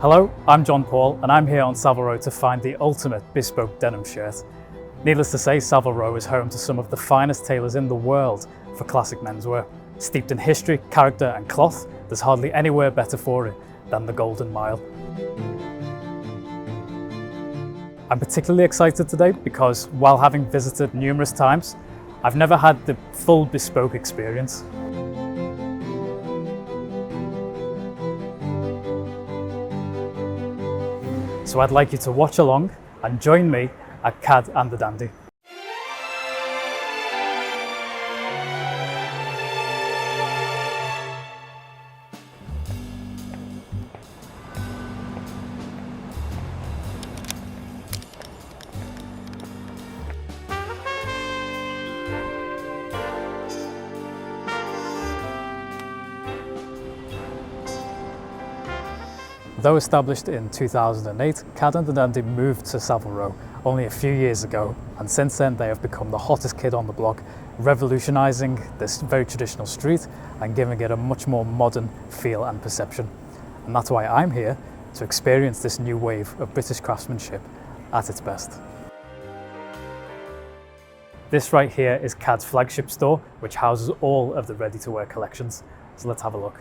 Hello, I'm John Paul and I'm here on Savile Row to find the ultimate bespoke denim shirt. Needless to say, Savile Row is home to some of the finest tailors in the world for classic menswear. Steeped in history, character and cloth, there's hardly anywhere better for it than the Golden Mile. I'm particularly excited today because while having visited numerous times, I've never had the full bespoke experience. So I'd like you to watch along and join me at Cad and the Dandy. Though established in 2008, Cad and the Dandy moved to Savile Row only a few years ago, and since then they have become the hottest kid on the block, revolutionising this very traditional street and giving it a much more modern feel and perception. And that's why I'm here to experience this new wave of British craftsmanship at its best. This right here is Cad's flagship store, which houses all of the ready-to-wear collections. So let's have a look.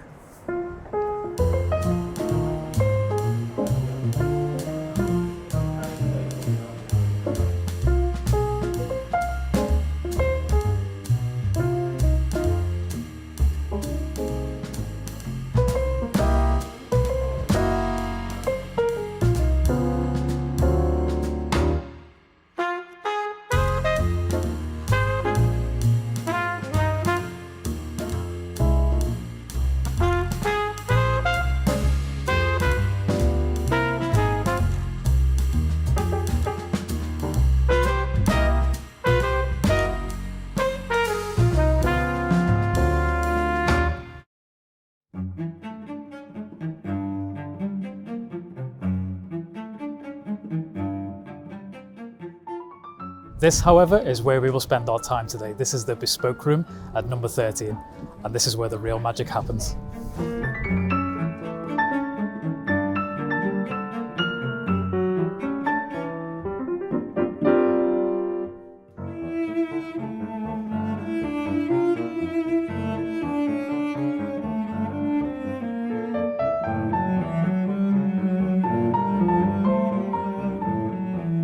This, however, is where we will spend our time today. This is the Bespoke Room at number 13, and this is where the real magic happens.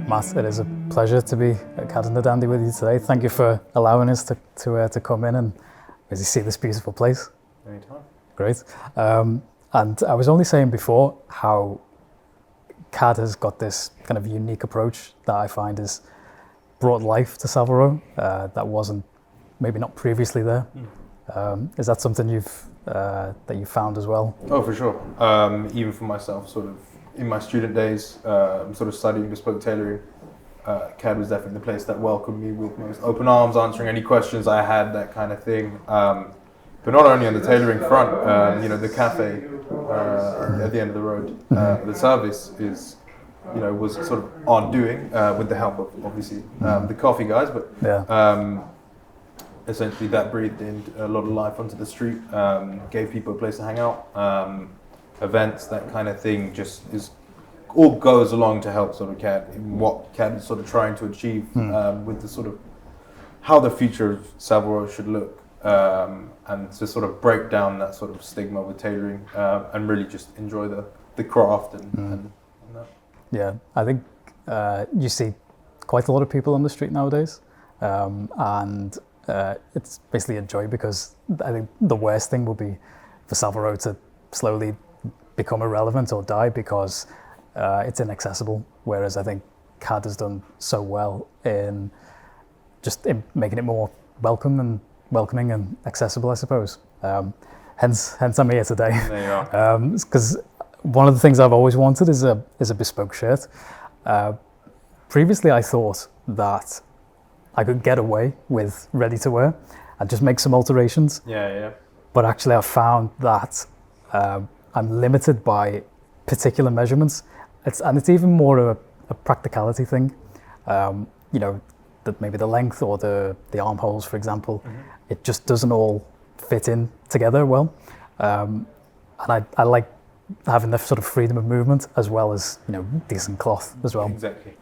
Matt, it is a pleasure to be at Cad and the Dandy with you today. Thank you for allowing us to come in and basically see this beautiful place. Anytime. Great. And I was only saying before how Cad has got this kind of unique approach that I find has brought life to Savile Row that wasn't maybe not previously there. Is that something that you found as well? Oh, for sure. Even for myself, sort of in my student days, sort of studying bespoke tailoring, Cad was definitely the place that welcomed me with most open arms, answering any questions I had, that kind of thing. But not only on the tailoring front, the cafe at the end of the road, the service was sort of on doing with the help of obviously the coffee guys, but essentially that breathed in a lot of life onto the street, gave people a place to hang out. Events, that kind of thing, just all goes along to help sort of Cad in what Cad is sort of trying to achieve with the sort of how the future of Savile Row should look, and to sort of break down that sort of stigma with tailoring and really just enjoy the craft and that. Yeah, I think you see quite a lot of people on the street nowadays, and it's basically a joy, because I think the worst thing will be for Savile Row to slowly become irrelevant or die because it's inaccessible, whereas I think Cad has done so well in just making it more welcoming and accessible, I suppose. Hence I'm here today. There you are. Because one of the things I've always wanted is a bespoke shirt. Previously I thought that I could get away with ready to wear and just make some alterations. Yeah. But actually I've found that I'm limited by particular measurements. It's even more a practicality thing. That maybe the length or the armholes, for example, it just doesn't all fit in together well. And I like having the sort of freedom of movement as well as decent cloth as well. Exactly.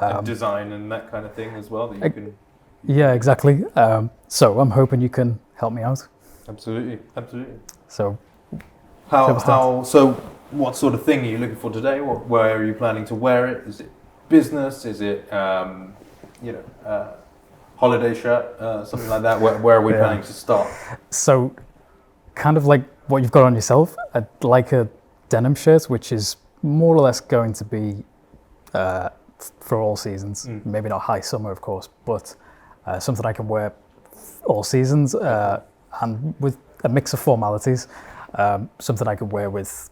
And design and that kind of thing as well that you can. Yeah, exactly. So I'm hoping you can help me out. Absolutely. So so what sort of thing are you looking for today? Where are you planning to wear it? Is it business? Is it holiday shirt, something like that? Where are we planning to start? So kind of like what you've got on yourself, I'd like a denim shirt, which is more or less going to be for all seasons. Maybe not high summer, of course, but something I can wear all seasons, and with a mix of formalities. Something I could wear with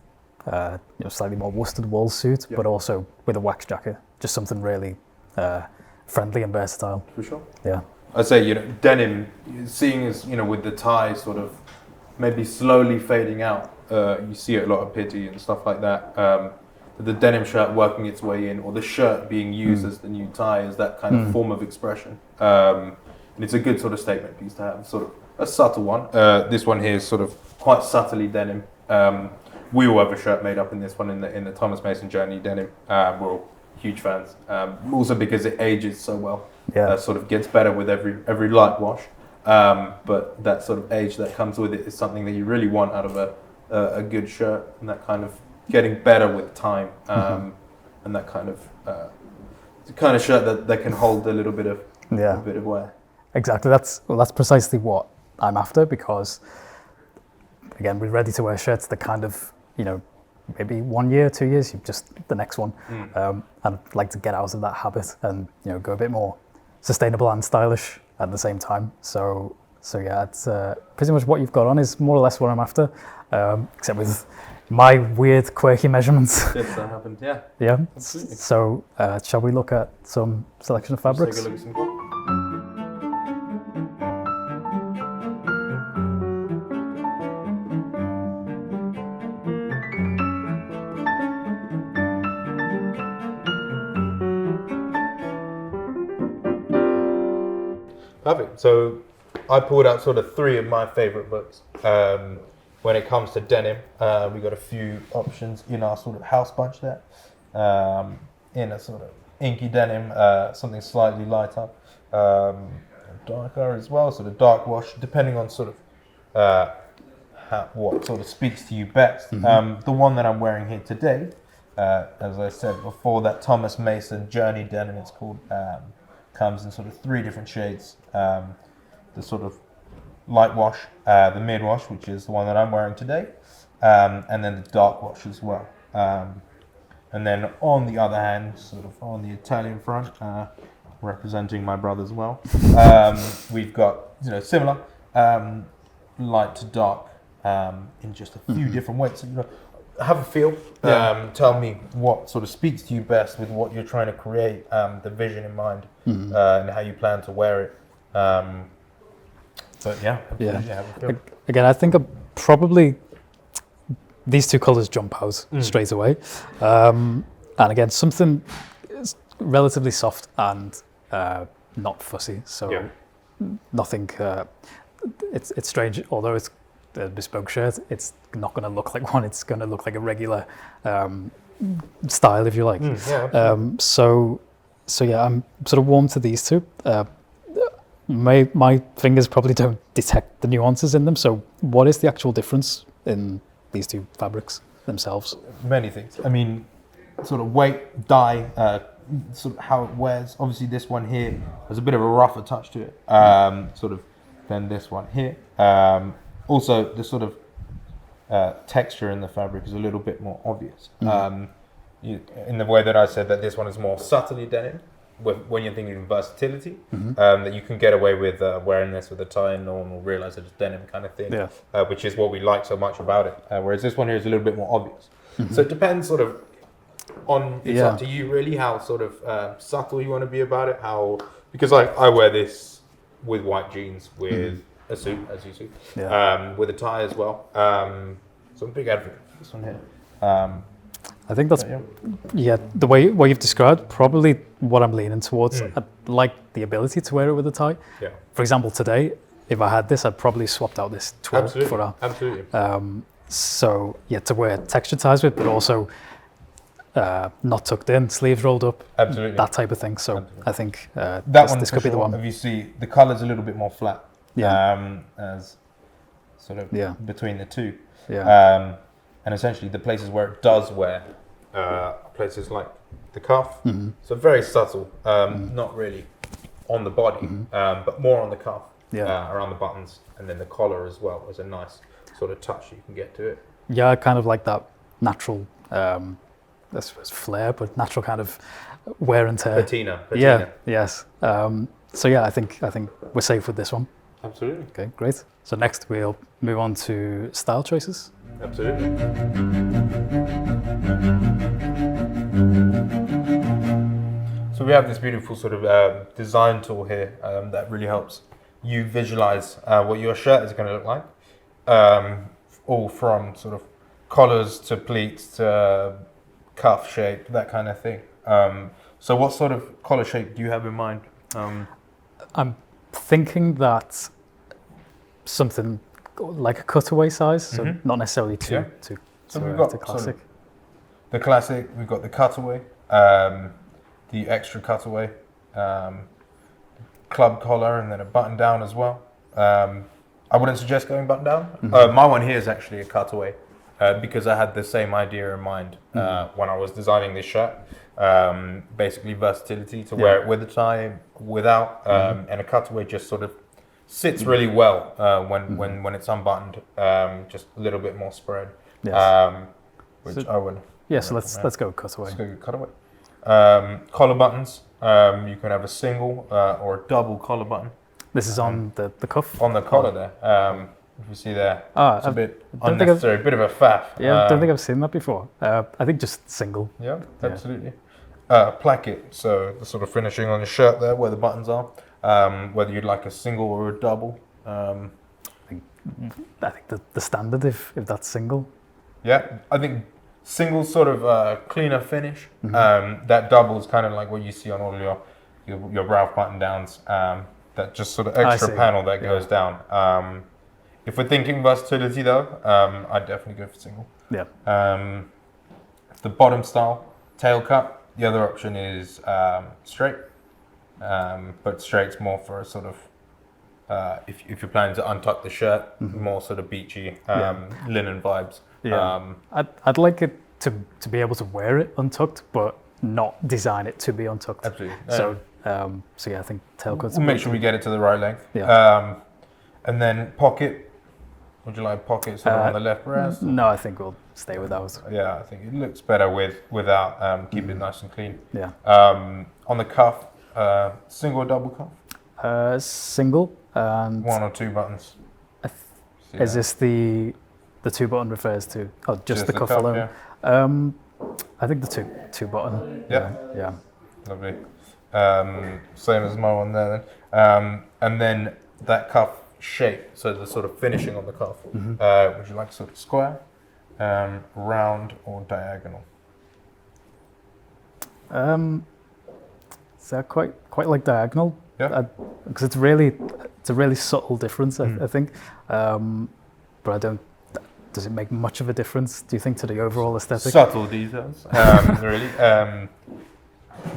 slightly more worsted wool suit, but also with a wax jacket. Just something really friendly and versatile. For sure. Yeah. I'd say, denim, seeing as, with the tie sort of maybe slowly fading out, you see it a lot of pity and stuff like that. The denim shirt working its way in, or the shirt being used as the new tie, is that kind of form of expression. And it's a good sort of statement piece to have, sort of a subtle one. This one here is sort of quite subtly denim. We all have a shirt made up in this one in the Thomas Mason Journey denim. We're all huge fans. Also because it ages so well. Sort of gets better with every light wash. But that sort of age that comes with it is something that you really want out of a good shirt, and that kind of getting better with time, and that kind of the kind of shirt that can hold a little bit of wear. Exactly. That's precisely what I'm after, because again, with ready to wear shirts, the kind of maybe 1 year, 2 years, you just the next one. I'd like to get out of that habit and go a bit more sustainable and stylish at the same time. So yeah, it's pretty much what you've got on is more or less what I'm after, except with my weird quirky measurements. Yes, that happened. Yeah. Yeah. Absolutely. So shall we look at some selection of fabrics? Let's take a look at some. Perfect. So I pulled out sort of 3 of my favorite books. When it comes to denim, we got a few options in our sort of house bunch there. In a sort of inky denim, something slightly lighter, darker as well, sort of dark wash, depending on sort of what sort of speaks to you best. The one that I'm wearing here today, as I said before, that Thomas Mason Journey denim, it's called, comes in sort of 3 different shades. The sort of light wash, the mid wash, which is the one that I'm wearing today, and then the dark wash as well. And then on the other hand, sort of on the Italian front, representing my brother as well, we've got similar light to dark in just a few different ways. So, have a feel. Tell me what sort of speaks to you best with what you're trying to create, the vision in mind, and how you plan to wear it. But have a feel. Again, I think probably these 2 colours jump out straight away. And again, something relatively soft and not fussy. So nothing. It's strange, although it's a bespoke shirt, it's not going to look like one. It's going to look like a regular style, if you like. So yeah, I'm sort of warm to these 2. My fingers probably don't detect the nuances in them. So what is the actual difference in these 2 fabrics themselves? Many things. I mean, sort of weight, dye, sort of how it wears. Obviously, this one here has a bit of a rougher touch to it, sort of, than this one here. Also, the sort of texture in the fabric is a little bit more obvious. In the way that I said that this one is more subtly denim, when you're thinking of versatility, that you can get away with wearing this with a tie and no one will realise that it's denim kind of thing, which is what we like so much about it. Whereas this one here is a little bit more obvious. So it depends sort of on, it's up to you really, how sort of subtle you want to be about it, because I wear this with white jeans, with a suit, as you see, with a tie as well. So I'm a big advocate for this one here. I think that's, the way what you've described, probably what I'm leaning towards. I like the ability to wear it with a tie. For example, today, if I had this, I'd probably swapped out this twill for a. Absolutely. So yeah, to wear textured ties with, but also not tucked in, sleeves rolled up, Absolutely. that type of thing. So Absolutely. I think This could be the one. If you see, the colour's a little bit more flat. Yeah. As sort of between the two. Yeah. And essentially the places where it does wear, places like the cuff. So very subtle, not really on the body, but more on the cuff, around the buttons, and then the collar as well is a nice sort of touch you can get to it. Yeah, I kind of like that natural, I suppose flair, but natural kind of wear and tear. Patina. Yeah. Yes. So yeah, I think we're safe with this one. Absolutely. Okay, great. So next we'll move on to style choices. Absolutely. So we have this beautiful sort of design tool here that really helps you visualize what your shirt is going to look like, all from sort of collars to pleats to cuff shape, that kind of thing. So what sort of collar shape do you have in mind? I'm thinking that something like a cutaway size, so not necessarily too we've got classic. Sort of the classic, we've got the cutaway, the extra cutaway, club collar, and then a button down as well. I wouldn't suggest going button down. My one here is actually a cutaway because I had the same idea in mind when I was designing this shirt. Basically versatility to wear it with a tie, without, and a cutaway just sort of sits really well when it's unbuttoned, just a little bit more spread, which I would. Yeah, so let's go cutaway. Let's go cutaway. Collar buttons. You can have a single or a double collar button. This is on the cuff? On the collar there. If you see there, it's a bit a bit of a faff. Yeah, I don't think I've seen that before. I think just single. Yeah, absolutely. Placket, so the sort of finishing on your shirt there where the buttons are. Whether you'd like a single or a double. I think the standard if that's single. Yeah, I think single sort of cleaner finish. That double is kind of like what you see on all your Ralph button downs. That just sort of extra panel that goes down. If we're thinking versatility though, I'd definitely go for single. Yeah. The bottom style, tail cut. The other option is straight. But straight's more for a sort of, if you're planning to untuck the shirt, more sort of beachy, linen vibes. Yeah. I'd like it to be able to wear it untucked, but not design it to be untucked. Absolutely. So yeah, I think tail cuts. We'll make sure we get it to the right length. Yeah. And then pocket. Would you like pockets on the left breast? No, I think we'll stay with those. Yeah, I think it looks better without. Keep it nice and clean. Yeah. On the cuff, single or double cuff? Single. And one or two buttons. Is this the two button refers to? Oh, just the cuff alone. Yeah. I think the two button. Yeah. Yeah. Lovely. Same as my one there then. And then that cuff shape, so the sort of finishing on the cuff. Would you like sort of square, round, or diagonal? So quite like diagonal. Yeah. Because it's a really subtle difference, I think. But I don't. Does it make much of a difference? Do you think to the overall aesthetic? Subtle details, really.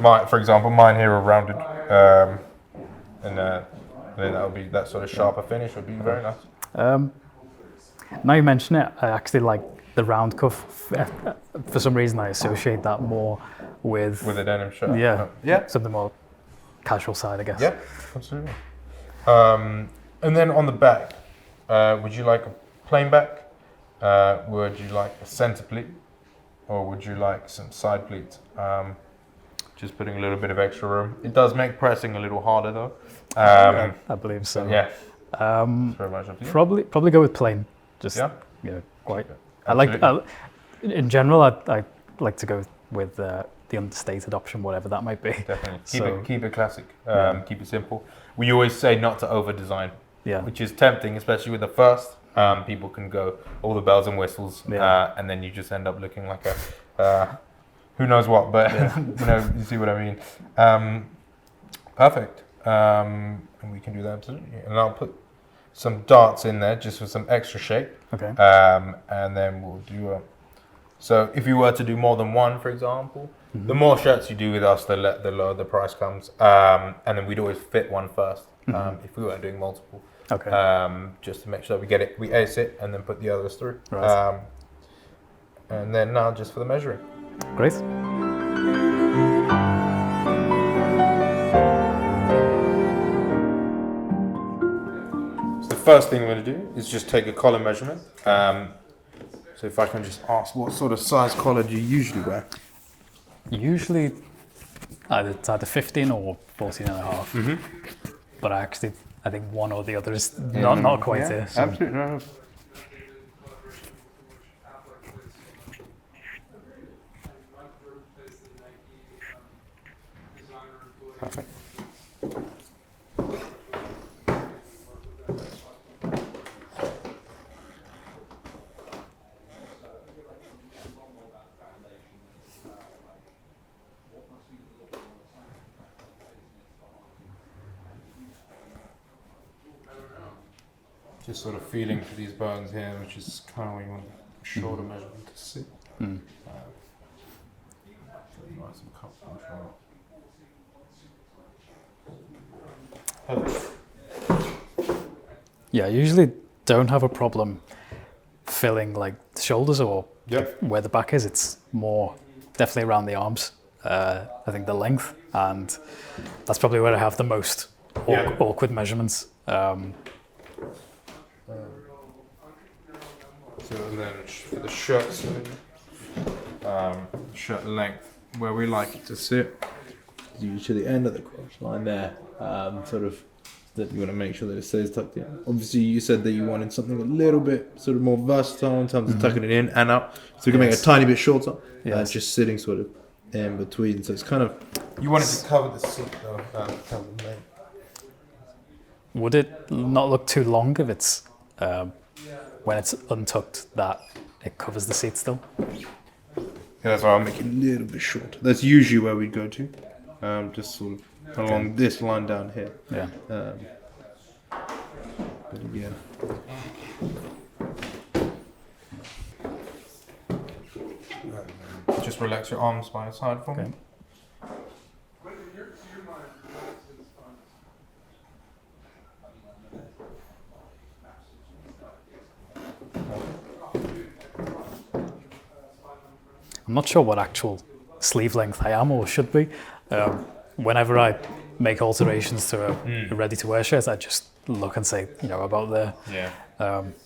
For example, mine here are rounded, and then that sort of sharper finish would be very nice. Now you mention it, I actually like the round cuff. For some reason, I associate that more with a denim shirt. Yeah. Something more casual side, I guess. Yeah, absolutely. And then on the back, would you like a plain back? Would you like a center pleat, or would you like some side pleats? Just putting a little bit of extra room. It does make pressing a little harder though. I believe so. Yeah. Very much up to you. Probably go with plain. Just quite. In general, I like to go with the understated option, whatever that might be. Definitely. Keep it classic. Keep it simple. We always say not to over design. Yeah. Which is tempting, especially with the first. People can go all the bells and whistles, and then you just end up looking like a who knows what, but you see what I mean. Perfect. And we can do that absolutely. And I'll put some darts in there just for some extra shape. Okay. And then we'll do so if you were to do more than one, for example, the more shirts you do with us, the lower the price comes. And then we'd always fit one first if we weren't doing multiple. Okay. Just to make sure that we ace it and then put the others through. Right. And then now just for the measuring. Great. So the first thing we're going to do is just take a collar measurement. So if I can just ask, what sort of size collar do you usually wear? Usually it's either 15 or 14 and a half. But I think one or the other is not quite there. So. Absolutely. No. Perfect. Just sort of feeling for these bones here, which is kind of where you want a shoulder measurement to sit. Nice and comfortable. Yeah, I usually don't have a problem filling like the shoulders or where the back is. It's more definitely around the arms. I think the length, and that's probably where I have the most awkward measurements. So then for the shirts, shirt length, where we like it to sit, is to the end of the cross line there, sort of. That you want to make sure that it stays tucked in. Obviously, you said that you wanted something a little bit sort of more versatile in terms of tucking it in and up, so you can make it a tiny bit shorter, just sitting sort of in between. So it's kind of you want it to cover the seat though, cover the neck. Would it not look too long if it's when it's untucked that it covers the seat still? Yeah, that's why I'll make it a little bit short. That's usually where we'd go to, just sort of along this line down here. Yeah. But again. Just relax your arms by your side for me. I'm not sure what actual sleeve length I am or should be. Whenever I make alterations to a ready-to-wear shirt, I just look and say, about there. Yeah.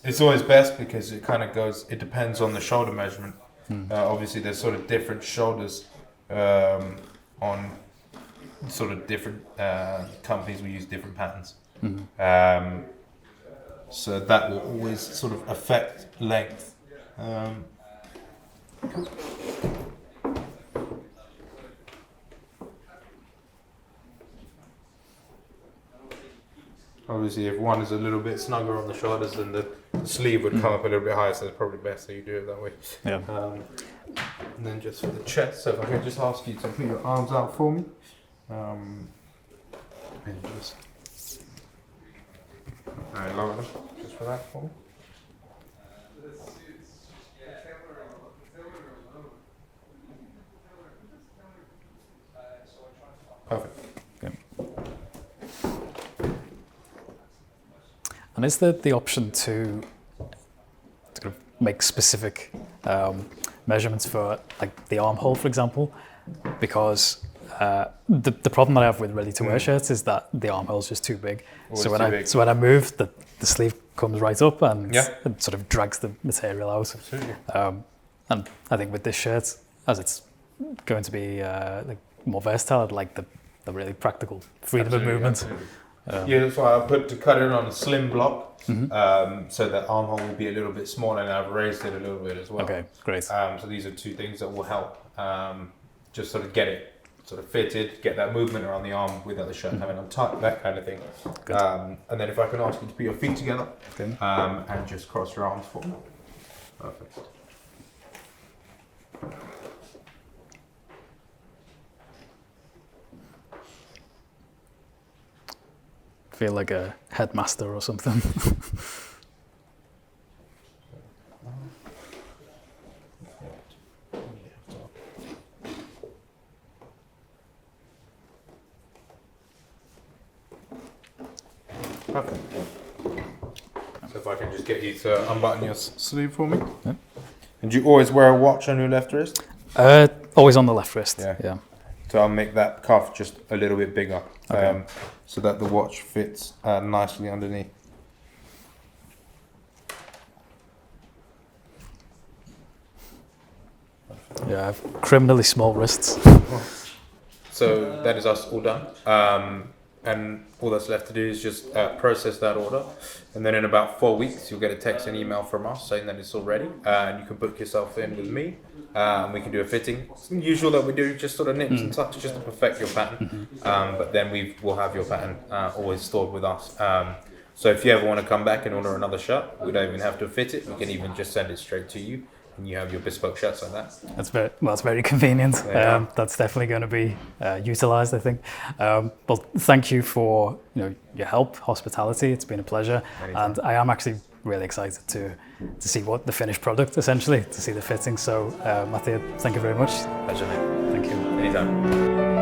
It's always best because it kind of goes, it depends on the shoulder measurement. Obviously, there's sort of different shoulders on sort of different companies will use different patterns. So that will always sort of affect length. Obviously, if one is a little bit snugger on the shoulders, then the sleeve would come up a little bit higher, so it's probably best that you do it that way. Yeah. And then just for the chest, so if I can just ask you to put your arms out for me. And just lower them, just for that for me. Perfect. And is there the option to kind of make specific measurements for like the armhole, for example? Because the problem that I have with ready-to-wear shirts is that the armhole is just too big. So when I move, the sleeve comes right up and it sort of drags the material out. Absolutely. And I think with this shirt, as it's going to be like more versatile, I'd like the really practical freedom of movement. Absolutely. Yeah, that's why I put to cut it on a slim block, so that armhole will be a little bit smaller, and I've raised it a little bit as well. Okay, great. So these are two things that will help just sort of get it sort of fitted, get that movement around the arm without the shirt having untucked, that kind of thing. Good. And then if I can ask you to put your feet together and just cross your arms for me. Perfect. feel like a headmaster or something. Perfect. So if I can just get you to unbutton your sleeve for me. Yeah. And do you always wear a watch on your left wrist? Always on the left wrist. Yeah. Yeah. So I'll make that cuff just a little bit bigger, Okay. so that the watch fits nicely underneath. Yeah, I have criminally small wrists. So that is us all done. And all that's left to do is just process that order. And then in about 4 weeks, you'll get a text and email from us saying that it's all ready. And you can book yourself in with me. And we can do a fitting. It's usual that we do just sort of nips and tucks just to perfect your pattern. But then we'll have your pattern always stored with us. So if you ever want to come back and order another shirt, we don't even have to fit it. We can even just send it straight to you. And you have your bespoke shirts like that. That's very convenient. Yeah. That's definitely going to be utilised, I think. But thank you for your help, hospitality. It's been a pleasure, and I am actually really excited to see what the finished product, essentially, to see the fitting. So, Mattia, thank you very much. Pleasure, mate. Thank you. Anytime.